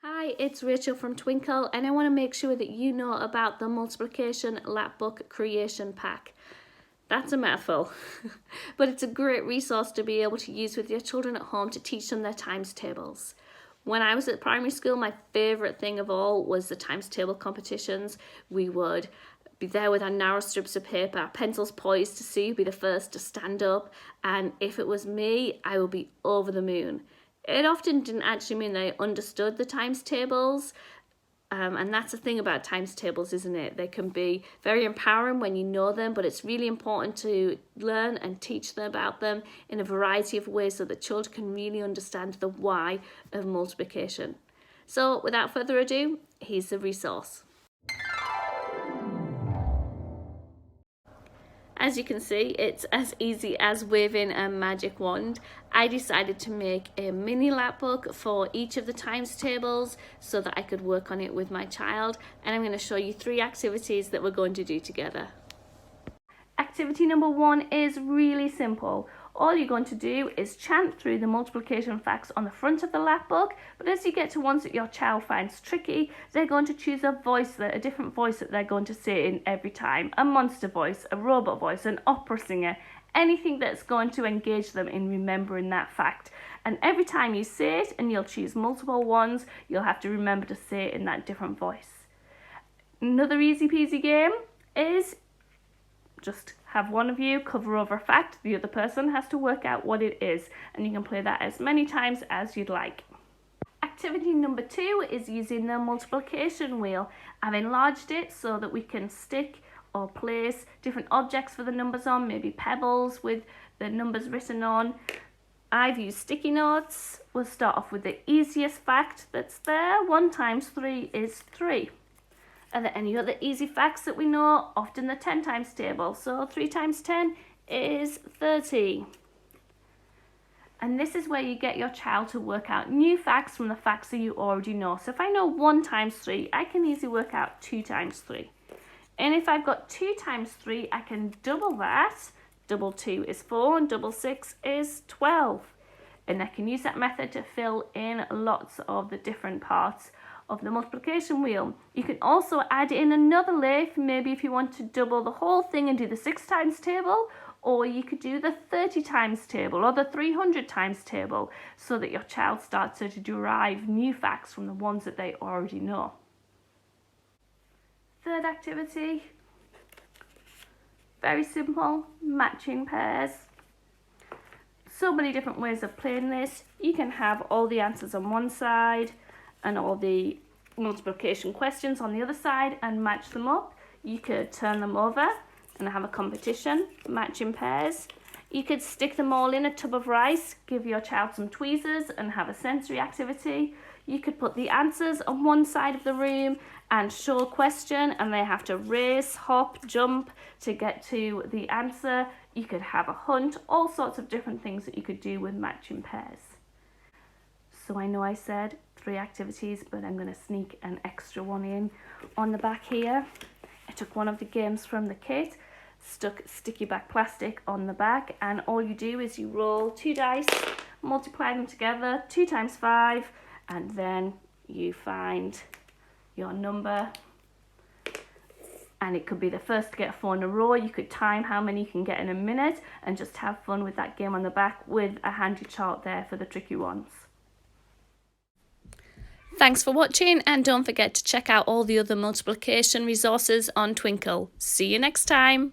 Hi, it's Rachel from Twinkl, and I want to make sure that you know about the Multiplication Lapbook Creation Pack. That's a mouthful, but it's a great resource to be able to use with your children at home to teach them their times tables. When I was at primary school, my favourite thing of all was the times table competitions. We would be there with our narrow strips of paper, our pencils poised to see who'd be the first to stand up, and if it was me, I would be over the moon. It often didn't actually mean that I understood the times tables, and that's the thing about times tables, isn't it? They can be very empowering when you know them, but it's really important to learn and teach them about them in a variety of ways so that children can really understand the why of multiplication. So without further ado, here's the resource. As you can see, it's as easy as waving a magic wand. I decided to make a mini lapbook for each of the times tables so that I could work on it with my child, and I'm going to show you 3 activities that we're going to do together. Activity number 1 is really simple. All you're going to do is chant through the multiplication facts on the front of the lapbook, but as you get to ones that your child finds tricky, they're going to choose a different voice that they're going to say in every time. A monster voice, a robot voice, an opera singer, anything that's going to engage them in remembering that fact. And every time you say it, and you'll choose multiple ones, you'll have to remember to say it in that different voice. Another easy peasy game is just have one of you cover over a fact, the other person has to work out what it is, and you can play that as many times as you'd like. Activity number 2 is using the multiplication wheel. I've enlarged it so that we can stick or place different objects for the numbers on, maybe pebbles with the numbers written on. I've used sticky notes. We'll start off with the easiest fact that's there. 1 times 3 is 3. Are there any other easy facts that we know? Often the 10 times table. So 3 times 10 is 30. And this is where you get your child to work out new facts from the facts that you already know. So if I know 1 times 3, I can easily work out 2 times 3. And if I've got 2 times 3, I can double that. Double 2 is 4 and double 6 is 12. And I can use that method to fill in lots of the different parts of the multiplication wheel. You can also add in another layer, maybe if you want to double the whole thing and do the 6 times table, or you could do the 30 times table or the 300 times table, so that your child starts to derive new facts from the ones that they already know. Third activity, very simple, matching pairs. So many different ways of playing this. You can have all the answers on one side and all the multiplication questions on the other side and match them up. You could turn them over and have a competition, matching pairs. You could stick them all in a tub of rice, give your child some tweezers and have a sensory activity. You could put the answers on one side of the room and show a question, and they have to race, hop, jump to get to the answer. You could have a hunt, all sorts of different things that you could do with matching pairs. So I know I said 3 activities, but I'm going to sneak an extra one in on the back here. I took one of the games from the kit, stuck sticky back plastic on the back, and all you do is you roll 2 dice, multiply them together, 2 times 5, and then you find your number. And it could be the first to get 4 in a row. You could time how many you can get in a minute and just have fun with that game on the back with a handy chart there for the tricky ones. Thanks for watching, and don't forget to check out all the other multiplication resources on Twinkl. See you next time.